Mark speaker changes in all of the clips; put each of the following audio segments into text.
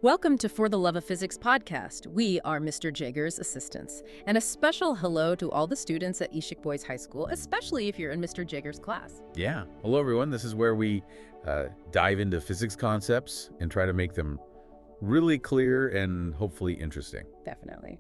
Speaker 1: Welcome to For the Love of Physics podcast. We are Mr. Jager's assistants. And a special hello to all the students at Ishik Boys High School, especially if you're in Mr. Jager's class.
Speaker 2: Yeah. Hello, everyone. This is where we dive into physics concepts and try to make them really clear and hopefully interesting.
Speaker 1: Definitely.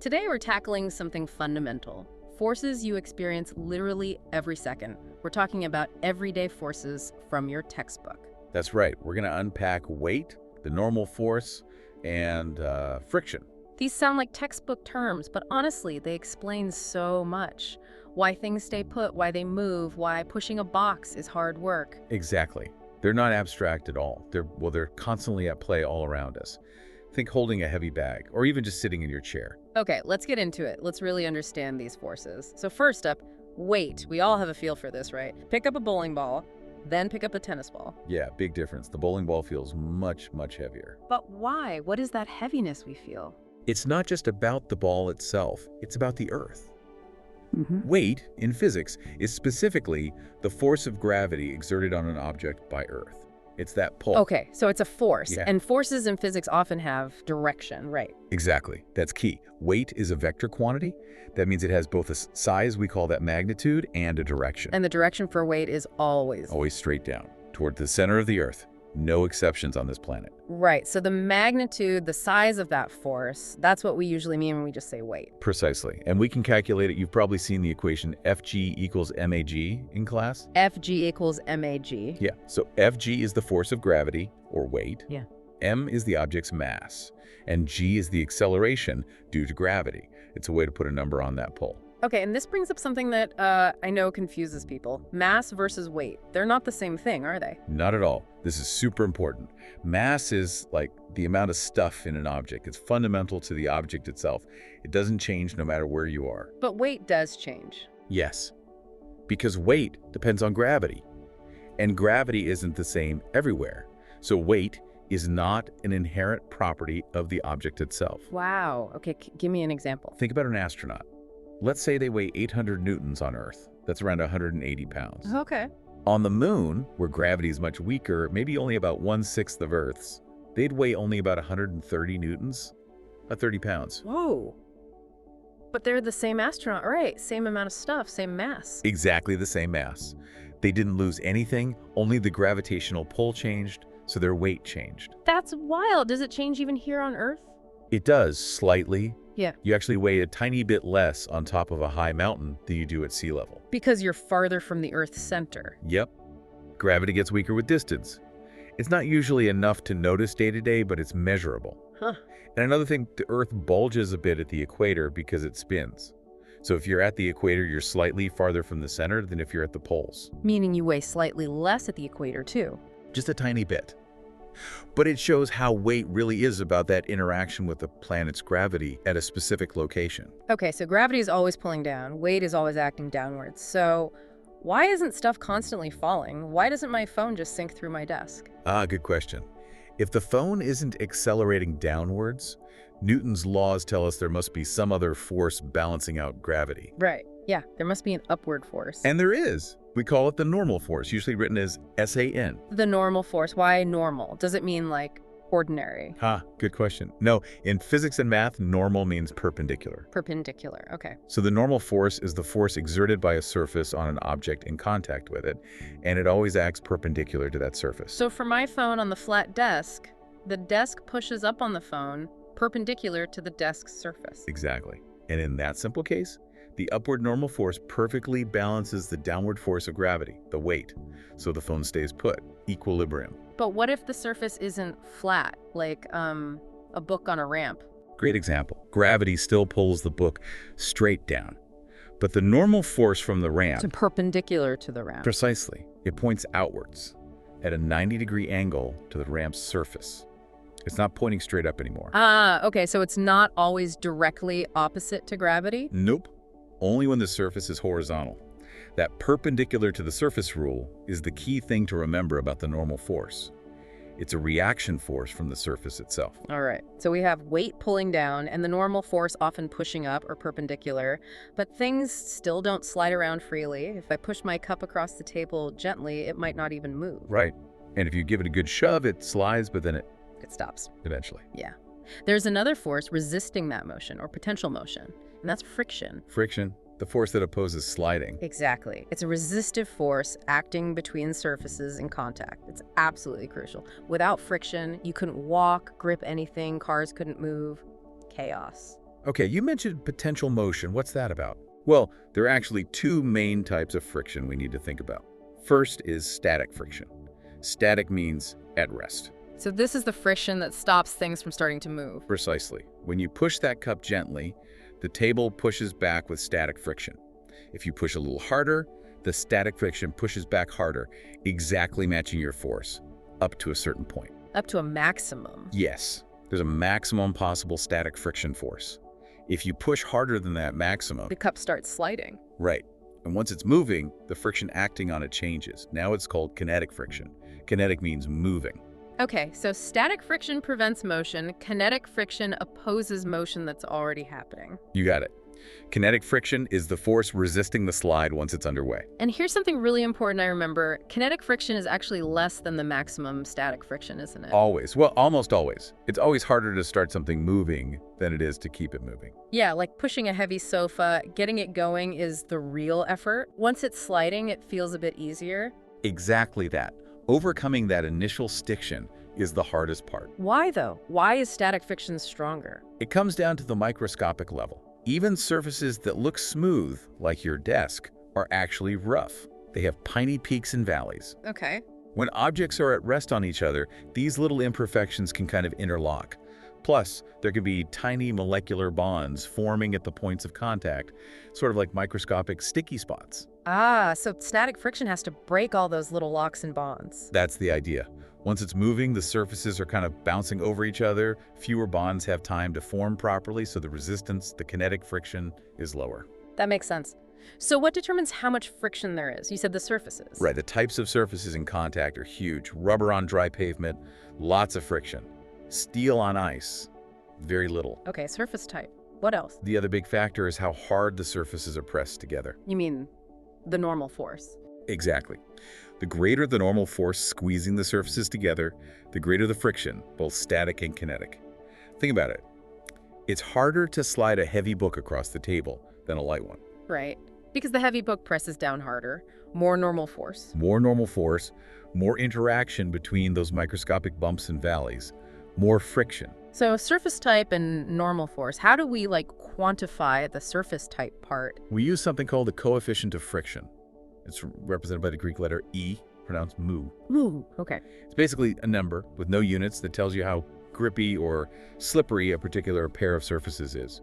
Speaker 1: Today we're tackling something fundamental. Forces you experience literally every second. We're talking about everyday forces from your textbook.
Speaker 2: That's right. We're going to unpack weight, the normal force, and friction.
Speaker 1: These sound like textbook terms, but honestly, they explain so much. Why things stay put, why they move, why pushing a box is hard work.
Speaker 2: Exactly. They're not abstract at all. They're constantly at play all around us. Think holding a heavy bag, or even just sitting in your chair.
Speaker 1: Okay, let's get into it. Let's really understand these forces. So first up, weight. We all have a feel for this, right? Pick up a bowling ball, then pick up a tennis ball.
Speaker 2: Yeah, big difference. The bowling ball feels much, much heavier.
Speaker 1: But why? What is that heaviness we feel?
Speaker 2: It's not just about the ball itself. It's about the Earth. Weight, in physics, is specifically the force of gravity exerted on an object by Earth. It's that pull.
Speaker 1: Okay, so it's a force,
Speaker 2: Yeah.
Speaker 1: and forces in physics often have direction, right?
Speaker 2: Exactly. That's key. Weight is a vector quantity. That means it has both a size, we call that magnitude, and a direction.
Speaker 1: And the direction for weight is always.
Speaker 2: Always straight down, toward the center of the Earth. No exceptions on this planet.
Speaker 1: Right, so the magnitude, the size of that force, that's what we usually mean when we just say weight.
Speaker 2: Precisely. And we can calculate it. You've probably seen the equation Fg equals mag in class.
Speaker 1: Fg equals mag.
Speaker 2: Yeah. So Fg is the force of gravity, or weight.
Speaker 1: Yeah.
Speaker 2: M is the object's mass. And g is the acceleration due to gravity. It's a way to put a number on that pull.
Speaker 1: Okay, and this brings up something that I know confuses people. Mass versus weight. They're not the same thing, are they?
Speaker 2: Not at all. This is super important. Mass is like the amount of stuff in an object. It's fundamental to the object itself. It doesn't change no matter where you are.
Speaker 1: But weight does change.
Speaker 2: Yes, because weight depends on gravity. And gravity isn't the same everywhere. So weight is not an inherent property of the object itself.
Speaker 1: Wow. Okay, give me an example.
Speaker 2: Think about an astronaut. Let's say they weigh 800 newtons on Earth. That's around 180 pounds.
Speaker 1: Okay.
Speaker 2: On the moon, where gravity is much weaker, maybe only about 1/6 of Earth's, they'd weigh only about 130 newtons, about 30 pounds.
Speaker 1: Whoa. But they're the same astronaut, right? Same amount of stuff, same mass.
Speaker 2: Exactly the same mass. They didn't lose anything, only the gravitational pull changed, so their weight changed.
Speaker 1: That's wild. Does it change even here on Earth?
Speaker 2: It does, slightly.
Speaker 1: Yeah.
Speaker 2: You actually weigh a tiny bit less on top of a high mountain than you do at sea level.
Speaker 1: Because you're farther from the Earth's center.
Speaker 2: Yep. Gravity gets weaker with distance. It's not usually enough to notice day to day, but it's measurable.
Speaker 1: Huh.
Speaker 2: And another thing, the Earth bulges a bit at the equator because it spins. So if you're at the equator, you're slightly farther from the center than if you're at the poles.
Speaker 1: Meaning you weigh slightly less at the equator, too.
Speaker 2: Just a tiny bit. But it shows how weight really is about that interaction with the planet's gravity at a specific location.
Speaker 1: Okay, so gravity is always pulling down. Weight is always acting downwards. So why isn't stuff constantly falling? Why doesn't my phone just sink through my desk?
Speaker 2: Good question. If the phone isn't accelerating downwards, Newton's laws tell us there must be some other force balancing out gravity.
Speaker 1: Right. Yeah, there must be an upward force.
Speaker 2: And there is. We call it the normal force, usually written as SAN.
Speaker 1: The normal force, why normal? Does it mean like ordinary?
Speaker 2: Good question. No, in physics and math, normal means perpendicular.
Speaker 1: Perpendicular, okay.
Speaker 2: So the normal force is the force exerted by a surface on an object in contact with it, and it always acts perpendicular to that surface.
Speaker 1: So for my phone on the flat desk, the desk pushes up on the phone perpendicular to the desk's surface.
Speaker 2: Exactly. And in that simple case, the upward normal force perfectly balances the downward force of gravity, the weight, so the phone stays put, equilibrium.
Speaker 1: But what if the surface isn't flat, like a book on a ramp?
Speaker 2: Great example. Gravity still pulls the book straight down, but the normal force from the ramp,
Speaker 1: So perpendicular to the ramp.
Speaker 2: precisely, it points outwards at a 90-degree angle to the ramp's surface. It's not pointing straight up anymore.
Speaker 1: Okay, so it's not always directly opposite to gravity?
Speaker 2: Nope. Only when the surface is horizontal. That perpendicular to the surface rule is the key thing to remember about the normal force. It's a reaction force from the surface itself.
Speaker 1: All right, so we have weight pulling down and the normal force often pushing up or perpendicular, but things still don't slide around freely. If I push my cup across the table gently, it might not even move.
Speaker 2: Right. And if you give it a good shove, it slides, but then it
Speaker 1: it stops.
Speaker 2: Eventually.
Speaker 1: Yeah. There's another force resisting that motion, or potential motion, and that's friction.
Speaker 2: Friction, the force that opposes sliding.
Speaker 1: Exactly. It's a resistive force acting between surfaces in contact. It's absolutely crucial. Without friction, you couldn't walk, grip anything, cars couldn't move. Chaos.
Speaker 2: Okay, you mentioned potential motion. What's that about? Well, there are actually two main types of friction we need to think about. First is static friction. Static means at rest.
Speaker 1: So this is the friction that stops things from starting to move.
Speaker 2: Precisely. When you push that cup gently, the table pushes back with static friction. If you push a little harder, the static friction pushes back harder, exactly matching your force, up to a certain point.
Speaker 1: Up to a maximum.
Speaker 2: Yes, there's a maximum possible static friction force. If you push harder than that maximum,
Speaker 1: The cup starts sliding.
Speaker 2: right, and once it's moving, the friction acting on it changes. Now it's called kinetic friction. Kinetic means moving.
Speaker 1: Okay, so static friction prevents motion. Kinetic friction opposes motion that's already happening.
Speaker 2: You got it. Kinetic friction is the force resisting the slide once it's underway.
Speaker 1: And here's something really important I remember. Kinetic friction is actually less than the maximum static friction, isn't it?
Speaker 2: Always. Well, almost always. It's always harder to start something moving than it is to keep it moving.
Speaker 1: Yeah, like pushing a heavy sofa, getting it going is the real effort. Once it's sliding, it feels a bit easier.
Speaker 2: Exactly that. Overcoming that initial stiction is the hardest part.
Speaker 1: Why, though? Why is static friction stronger?
Speaker 2: It comes down to the microscopic level. Even surfaces that look smooth, like your desk, are actually rough. They have piney peaks and valleys.
Speaker 1: Okay.
Speaker 2: When objects are at rest on each other, these little imperfections can kind of interlock. Plus, there can be tiny molecular bonds forming at the points of contact, sort of like microscopic sticky spots.
Speaker 1: Ah, so static friction has to break all those little locks and bonds.
Speaker 2: That's the idea. Once it's moving, the surfaces are kind of bouncing over each other. Fewer bonds have time to form properly, so the resistance, the kinetic friction, is lower.
Speaker 1: That makes sense. So what determines how much friction there is? You said the surfaces.
Speaker 2: Right, the types of surfaces in contact are huge. Rubber on dry pavement, lots of friction. Steel on ice, very little.
Speaker 1: Okay, surface type. What else?
Speaker 2: The other big factor is how hard the surfaces are pressed together.
Speaker 1: You mean the normal force?
Speaker 2: Exactly. The greater the normal force squeezing the surfaces together, the greater the friction, both static and kinetic. Think about it. It's harder to slide a heavy book across the table than a light one.
Speaker 1: Right. Because the heavy book presses down harder. More normal force.
Speaker 2: More normal force, more interaction between those microscopic bumps and valleys, more friction.
Speaker 1: So surface type and normal force, how do we quantify the surface type part?
Speaker 2: We use something called the coefficient of friction. It's represented by the Greek letter E, pronounced mu.
Speaker 1: Ooh, okay.
Speaker 2: It's basically a number with no units that tells you how grippy or slippery a particular pair of surfaces is.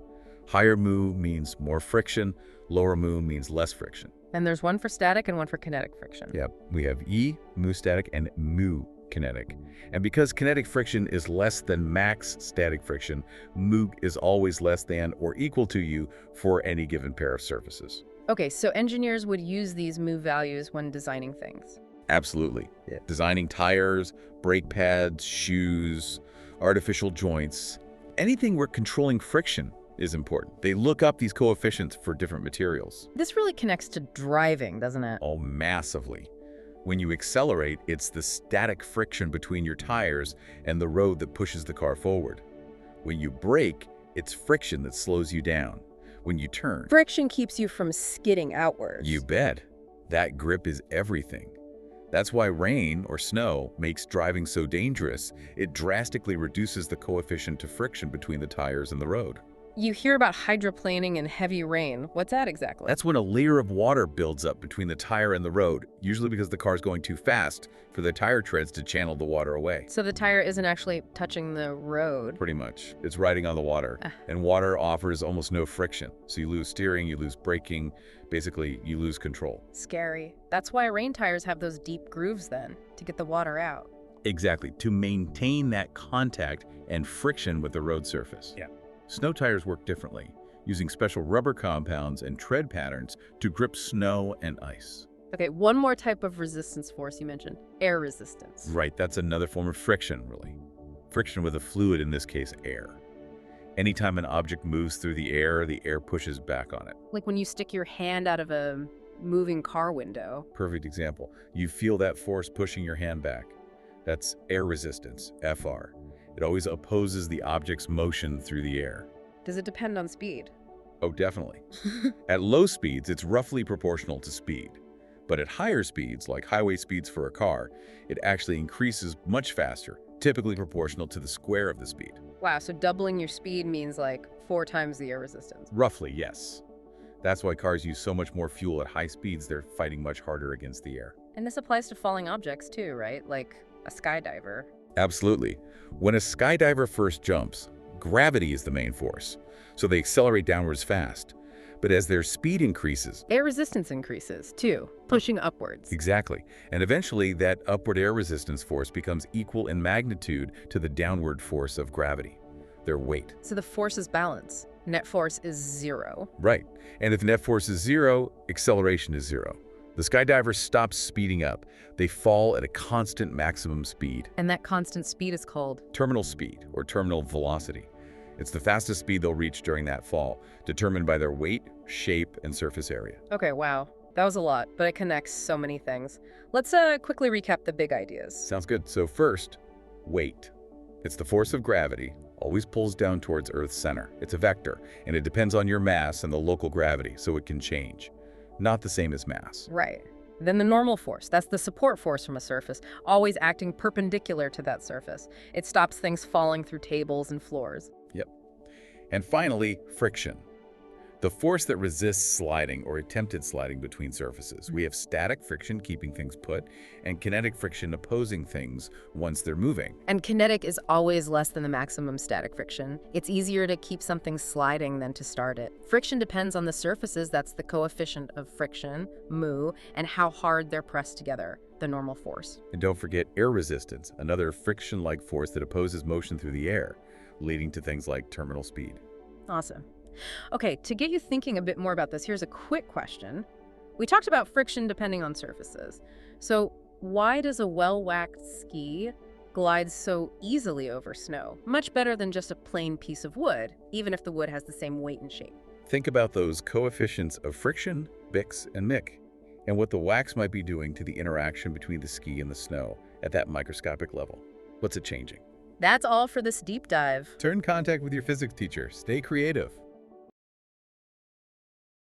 Speaker 2: Higher mu means more friction, lower mu means less friction.
Speaker 1: And there's one for static and one for kinetic friction.
Speaker 2: Yep, we have E, mu static, and mu kinetic. And because kinetic friction is less than max static friction, mu is always less than or equal to U for any given pair of surfaces.
Speaker 1: Okay, so engineers would use these mu values when designing things.
Speaker 2: Absolutely. Yeah. Designing tires, brake pads, shoes, artificial joints, anything where controlling friction is important. They look up these coefficients for different materials.
Speaker 1: This really connects to driving, doesn't it?
Speaker 2: Oh, massively. When you accelerate, it's the static friction between your tires and the road that pushes the car forward. When you brake, it's friction that slows you down. When you turn,
Speaker 1: Friction keeps you from skidding outwards.
Speaker 2: you bet. That grip is everything. That's why rain or snow makes driving so dangerous. It drastically reduces the coefficient of friction between the tires and the road.
Speaker 1: You hear about hydroplaning and heavy rain. What's that exactly?
Speaker 2: That's when a layer of water builds up between the tire and the road, usually because the car's going too fast for the tire treads to channel the water away.
Speaker 1: So the tire isn't actually touching the road.
Speaker 2: Pretty much. It's riding on the water, and water offers almost no friction. So you lose steering, you lose braking, basically you lose control.
Speaker 1: Scary. That's why rain tires have those deep grooves then, to get the water out.
Speaker 2: Exactly, to maintain that contact and friction with the road surface.
Speaker 3: Yeah.
Speaker 2: Snow tires work differently, using special rubber compounds and tread patterns to grip snow and ice.
Speaker 1: Okay, one more type of resistance force you mentioned, air resistance.
Speaker 2: Right, that's another form of friction, really. Friction with a fluid, in this case, air. Anytime an object moves through the air pushes back on it.
Speaker 1: Like when you stick your hand out of a moving car window.
Speaker 2: Perfect example. You feel that force pushing your hand back. That's air resistance, FR. It always opposes the object's motion through the air.
Speaker 1: Does it depend on speed?
Speaker 2: Oh, definitely. At low speeds, it's roughly proportional to speed. But at higher speeds, like highway speeds for a car, it actually increases much faster, typically proportional to the square of the speed.
Speaker 1: Wow, so doubling your speed means like 4 times the air resistance.
Speaker 2: Roughly, yes. That's why cars use so much more fuel at high speeds. They're fighting much harder against the air.
Speaker 1: And this applies to falling objects too, right? Like a skydiver.
Speaker 2: Absolutely. When a skydiver first jumps, gravity is the main force, so they accelerate downwards fast. But as their speed increases,
Speaker 1: Air resistance increases too, pushing upwards.
Speaker 2: exactly, and eventually that upward air resistance force becomes equal in magnitude to the downward force of gravity, their weight.
Speaker 1: So the force is balance. Net force is 0.
Speaker 2: Right, and if net force is 0, acceleration is 0. The skydiver stops speeding up. They fall at a constant maximum speed.
Speaker 1: And that constant speed is called.
Speaker 2: Terminal speed, or terminal velocity. It's the fastest speed they'll reach during that fall, determined by their weight, shape, and surface area.
Speaker 1: Okay, wow. That was a lot, but it connects so many things. Let's quickly recap the big ideas.
Speaker 2: Sounds good. So first, weight. It's the force of gravity, always pulls down towards Earth's center. It's a vector, and it depends on your mass and the local gravity, so it can change. Not the same as mass.
Speaker 1: Right. Then the normal force, that's the support force from a surface, always acting perpendicular to that surface. It stops things falling through tables and floors.
Speaker 2: Yep. And finally, friction. The force that resists sliding or attempted sliding between surfaces. We have static friction keeping things put, and kinetic friction opposing things once they're moving.
Speaker 1: And kinetic is always less than the maximum static friction. It's easier to keep something sliding than to start it. Friction depends on the surfaces, that's the coefficient of friction, mu, and how hard they're pressed together, the normal force.
Speaker 2: And don't forget air resistance, another friction-like force that opposes motion through the air, leading to things like terminal speed.
Speaker 1: Awesome. Okay, to get you thinking a bit more about this, here's a quick question. We talked about friction depending on surfaces. So why does a well-waxed ski glide so easily over snow? Much better than just a plain piece of wood, even if the wood has the same weight and shape.
Speaker 2: Think about those coefficients of friction, Bix and Mick, and what the wax might be doing to the interaction between the ski and the snow at that microscopic level. What's it changing?
Speaker 1: That's all for this deep dive.
Speaker 2: Turn contact with your physics teacher. Stay creative.